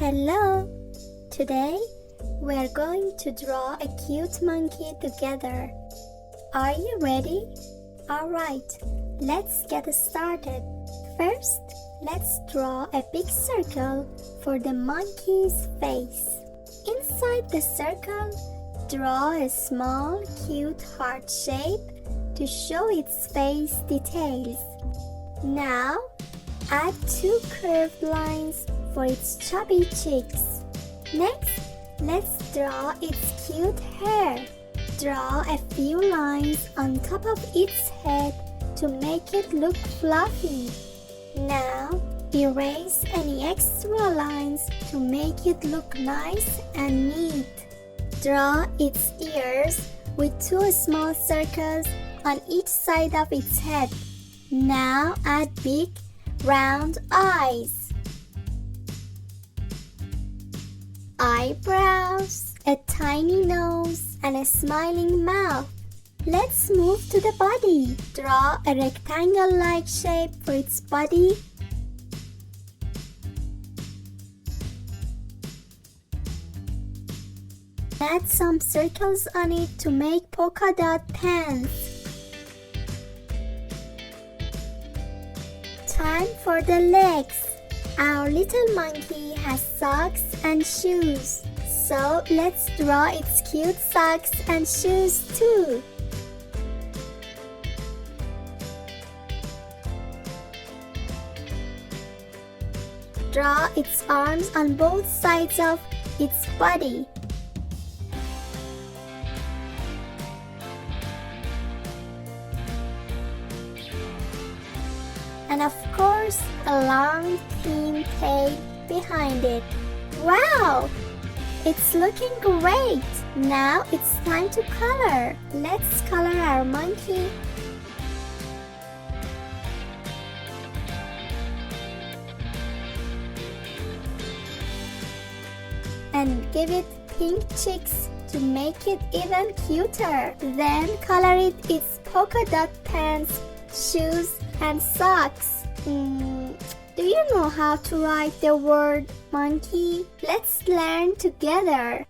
Hello! Today we're going to draw a cute monkey together. Are you ready? Alright, let's get started. First, let's draw a big circle for the monkey's face. Inside the circle, draw a small cute heart shape to show its face details. Now, add 2 curved lines for its chubby cheeks. Next, let's draw its cute hair. Draw a few lines on top of its head to make it look fluffy. Now, erase any extra lines to make it look nice and neat. Draw its ears with 2 small circles on each side of its head. Now add big, round eyes. Eyebrows, a tiny nose, and a smiling mouth. Let's move to the body. Draw a rectangle-like shape for its body. Add some circles on it to make polka-dot pants. Time for the legs. Our little monkey has socks and shoes. So let's draw its cute socks and shoes too. Draw its arms on both sides of its body. And of course, a long thin tail behind it. Wow! It's looking great! Now it's time to color. Let's color our monkey. And give it pink cheeks to make it even cuter. Then color it its polka dot pants, shoes, and socks. Do you know how to write the word monkey? Let's learn together.